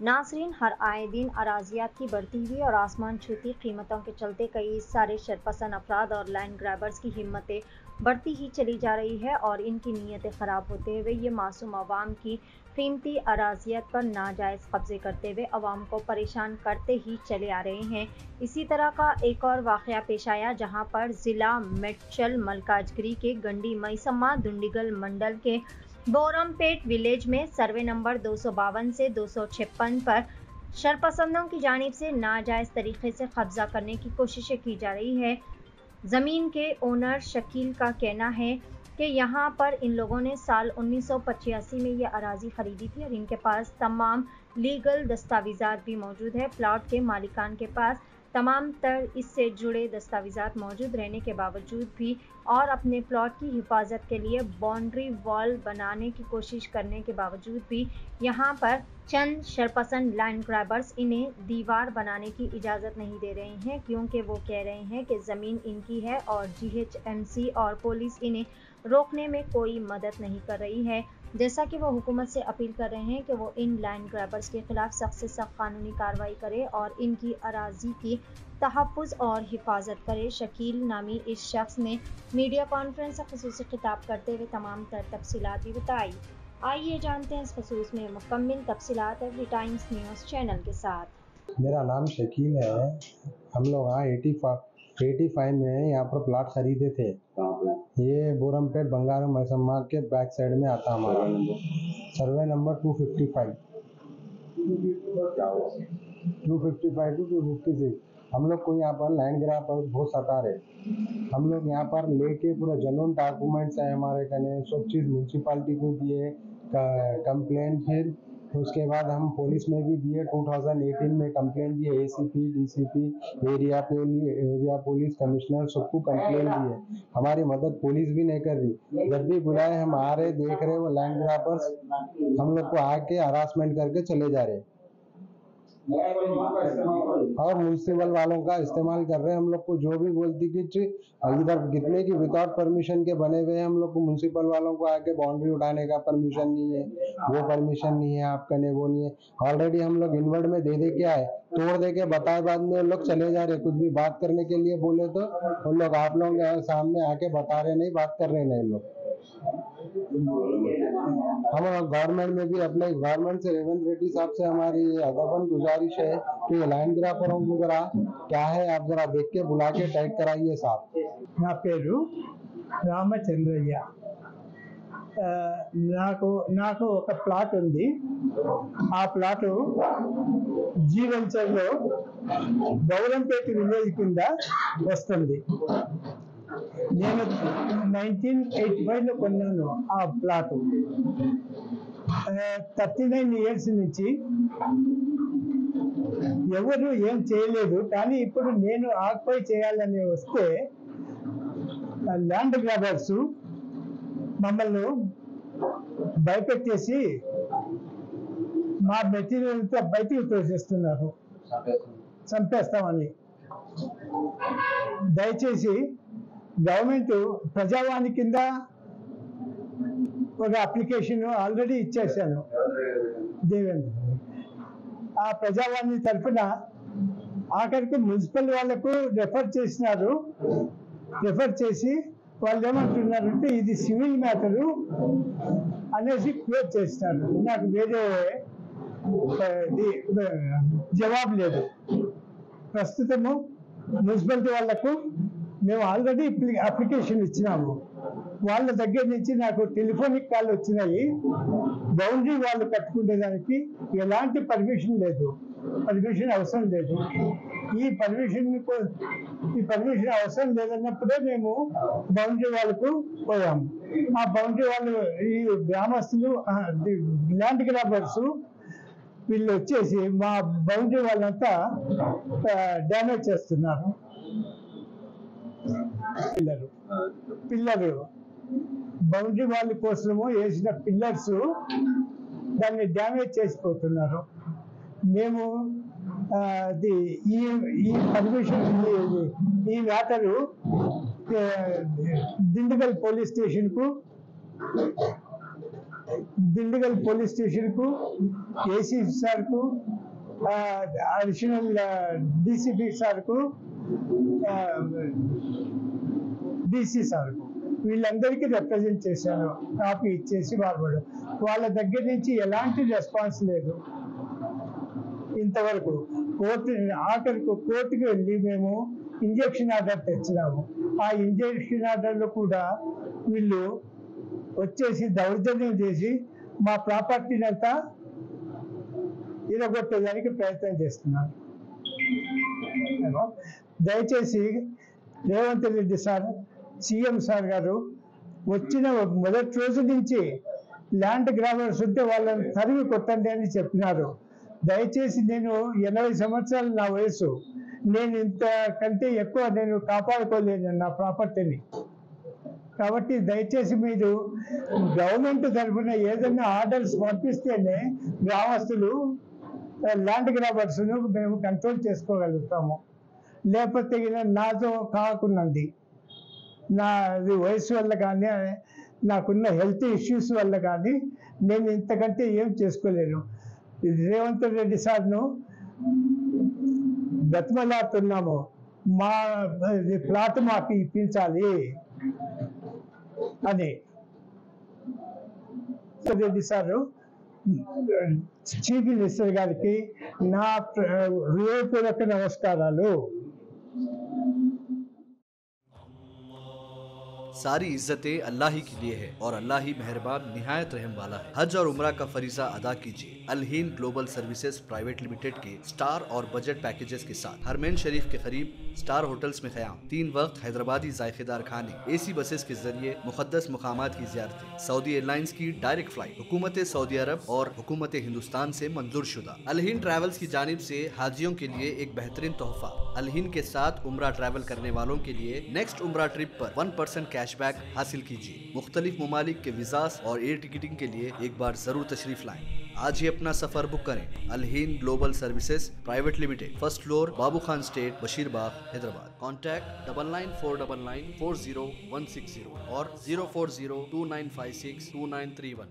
नाज़रीन, हर आए दिन अराजियात की बढ़ती हुई और आसमान छूती कीमतों के चलते कई सारे शरपसंद अफराद और लैंड ग्रैबर्स की हिम्मतें बढ़ती ही चली जा रही है और इनकी नीयतें ख़राब होते हुए ये मासूम अवाम की कीमती अराजियत पर नाजायज़ कब्जे करते हुए अवाम को परेशान करते ही चले आ रहे हैं। इसी तरह का एक और वाक़या पेश आया जहां पर ज़िला मेडचल मलकाजगिरी के गंडी मैसम्मा दुंडीगल मंडल के बोरमपेट विलेज में सर्वे नंबर 252 से 256 पर शरपसंदों की जानिब से नाजायज़ तरीके से कब्जा करने की कोशिशें की जा रही है। ज़मीन के ओनर शकील का कहना है कि यहाँ पर इन लोगों ने साल 1985 में ये अराजी खरीदी थी और इनके पास तमाम लीगल दस्तावेज़ात भी मौजूद है। प्लॉट के मालिकान के पास तमाम तर इससे जुड़े दस्तावेज़ात मौजूद रहने के बावजूद भी और अपने प्लॉट की हिफाजत के लिए बाउंड्री वॉल बनाने की कोशिश करने के बावजूद भी यहाँ पर चंद शरपसंद लैंड ग्रैबर्स इन्हें दीवार बनाने की इजाज़त नहीं दे रहे हैं, क्योंकि वो कह रहे हैं कि ज़मीन इनकी है और GHMC और पुलिस इन्हें रोकने में कोई मदद नहीं कर रही है। जैसा कि वो हुकूमत से अपील कर रहे हैं कि वो इन लैंड ग्रैबर्स के खिलाफ सख्त से सख्त कानूनी कार्रवाई करे और इनकी अराजी की तहफ़्फ़ुज़ और हिफाजत करे। शकील नामी इस शख्स ने मीडिया कॉन्फ्रेंस से ख़ुसूसी खिताब करते हुए तमाम तर तफसीलात भी बताई। आइए जानते हैं इस खसूस में मुकम्मल तफसीलात एवरी टाइम्स न्यूज़ चैनल के साथ। मेरा नाम शकील है। हम लोग यहाँ 85 में यहाँ पर प्लाट खरीदे थे। ये बोरमपेट बंगारू मैसम्मा के बैक साइड में आता हमारा सर्वे नंबर 255 टू 256। हम लोग को यहाँ पर लैंड ग्रैब पर बहुत सता रहे। हम लोग यहाँ पर लेके पूरा जनून डॉक्यूमेंट्स है हमारे कने, सब चीज़ म्यूनसिपालिटी को दिए कंप्लेन, फिर उसके बाद हम पुलिस में भी दिए। 2018 में कंप्लेन दिए, ACP, DCP, area police commissioner सबको कंप्लेन दिए। हमारी मदद पुलिस भी नहीं कर रही। जब भी बुलाए हम आ रहे, देख रहे वो लैंड ग्रैबर्स हम लोग को आके हरासमेंट करके चले जा रहे और म्यूनसिपल वालों का इस्तेमाल कर रहे हैं। हम लोग को जो भी बोलती कि इधर कितने की विदाउट परमिशन के बने हुए हैं, हम लोग को म्यूनसिपल वालों को आके बाउंड्री उठाने का परमिशन नहीं है, वो परमिशन नहीं है, आपका नहीं, वो नहीं है। ऑलरेडी हम लोग इनवर्ड में दे के आए, तोड़ दे के बताए बाद में लोग चले जा रहे। कुछ भी बात करने के लिए बोले तो उन लोग आप लोग सामने आके बता रहे नहीं, बात कर रहे नहीं लोग। हम गवर्नमेंट में भी अपने गवर्नमेंट से रेवंत रेड्डी साहब से हमारी अदबन गुजारिश है कि लैंड ग्रैबरों को जरा क्या है आप जरा देख के बुला के टैग कराइए साहब। నా పేరు రామచంద్రయ్య। నాకు ఒక ప్లాట్ ఉంది। ఆ ప్లాటు జీవెంచర్లో బౌరంపేట విలేజ్ కింద వస్తుంది। నేను 1985లో కొన్నాను ఆ ప్లాటు। 39 ఇయర్స్ నుంచి ఎవరు ఏం చేయలేదు, కానీ ఇప్పుడు నేను ఆక్యుపై చేయాలని వస్తే ల్యాండ్ గ్రాబర్స్ మమ్మల్ని భయపెట్టేసి మా మెటీరియల్తో బయటికి తోసేస్తున్నారు, చంపేస్తామని। దయచేసి గవర్నమెంట్ ప్రజావాణి కింద ఒక అప్లికేషన్ ఆల్రెడీ ఇచ్చేసాను దేవేంద్ర। ఆ ప్రజావాణి తరఫున ఆఖరికి మున్సిపల్ వాళ్ళకు రెఫర్ చేసినారు। రెఫర్ చేసి వాళ్ళు ఏమంటున్నారంటే ఇది సివిల్ మ్యాటరు అనేసి క్లోజ్ చేసినారు। నాకు వేరే జవాబు లేదు। ప్రస్తుతము మున్సిపాలిటీ వాళ్లకు మేము ఆల్రెడీ అప్లికేషన్ ఇచ్చినాము। వాళ్ళ దగ్గర నుంచి నాకు టెలిఫోనిక్ కాల్ వచ్చినాయి, బౌండరీ వాళ్ళు కట్టుకునేదానికి ఎలాంటి పర్మిషన్ లేదు, పర్మిషన్ అవసరం లేదు। ఈ పర్మిషన్ అవసరం లేదన్నప్పుడే మేము బౌండరీ వాళ్ళకు పోయాము। ఆ బౌండరీ వాళ్ళు ఈ గ్రామస్తులు ల్యాండ్ గ్రాబర్స్ వీళ్ళు వచ్చేసి మా బౌండరీ వాళ్ళంతా డ్యామేజ్ చేస్తున్నారు। పిల్లరు బౌండరీ వాళ్ళ కోసము వేసిన పిల్లర్స్ దాన్ని డ్యామేజ్ చేసిపోతున్నారు। మేము ఈ పర్మిషన్ ఈ మ్యాటరు దిండుగల్ పోలీస్ స్టేషన్కు దిండిగల్ పోలీస్ స్టేషన్కు, ఏసీ సార్కు, అడిషనల్ డీసీపీ సార్కు, డీసీ సార్కు వీళ్ళందరికీ రిప్రజెంట్ చేశాను. కాపీ ఇచ్చేసి వాళ్ళ దగ్గర నుంచి ఎలాంటి రెస్పాన్స్ లేదు ఇంతవరకు. ఆఖరికి కోర్టుకు వెళ్ళి మేము ఇంజక్షన్ ఆర్డర్ తెచ్చినాము. ఆ ఇంజక్షన్ ఆర్డర్లో కూడా వీళ్ళు వచ్చేసి దౌర్జన్యం చేసి మా ప్రాపర్టీని అంతా ఇరగొట్టేదానికి ప్రయత్నం చేస్తున్నారు. దయచేసి Revanth Reddy sir, CM sir గారు వచ్చిన మొదటి రోజు నుంచి ల్యాండ్ గ్రాబర్స్ ఉంటే వాళ్ళని తరిమి కొట్టండి అని చెప్పినారు. దయచేసి నేను 80 సంవత్సరాలు నా వయసు, నేను ఇంతకంటే ఎక్కువ నేను కాపాడుకోలేను నా ప్రాపర్టీని. కాబట్టి దయచేసి మీరు గవర్నమెంట్ తరఫున ఏదైనా ఆర్డర్స్ పంపిస్తేనే గ్రామస్తులు ల్యాండ్ గ్రాబర్స్ను మేము కంట్రోల్ చేసుకోగలుగుతాము. లేకపోతే నాతో కాకున్నది నాది వయసు వల్ల కానీ నాకున్న హెల్త్ ఇష్యూస్ వల్ల కానీ నేను ఇంతకంటే ఏం చేసుకోలేను. రేవంత్ రెడ్డి సార్ను బతిమలాడుతున్నాము, మా ప్లాట్ మాకు ఇప్పించాలి అని. రెడ్డి సారు చీఫ్ మినిస్టర్ గారికి నా హృదయపూర్వక నమస్కారాలు. सारी इज्जतें अल्लाह ही के लिए है और अल्लाह ही मेहरबान निहायत रहम वाला है। हज और उम्रा का फरीजा अदा कीजिए अलहीन ग्लोबल सर्विसेज प्राइवेट लिमिटेड के स्टार और बजट पैकेजेस के साथ। हरमैन शरीफ के करीब स्टार होटल्स में क़याम, 3 वक्त हैदराबादी जायकेदार खाने, एसी बसेस के जरिए मुक़द्दस मुकामात की ज़ियारतें, सऊदी एयरलाइंस की डायरेक्ट फ्लाइट, हुकूमत सऊदी अरब और हुकूमत हिंदुस्तान से मंजूर शुदा। अलहीन ट्रैवल्स की जानिब से हाजियों के लिए एक बेहतरीन तोहफा। अलहीन के साथ उम्रा ट्रैवल करने वालों के लिए नेक्स्ट उम्रा ट्रिप पर 1% कैशबैक हासिल कीजिए। मुख्तलिफ ममालिक के वीज़ास और एयर टिकटिंग के लिए एक बार जरूर तशरीफ लाएं। आज ही अपना सफर बुक करें। Alheen global services private limited, first floor, Babu Khan estate, Bashirbagh, Hyderabad. Contact 9949994016 और 04029562931।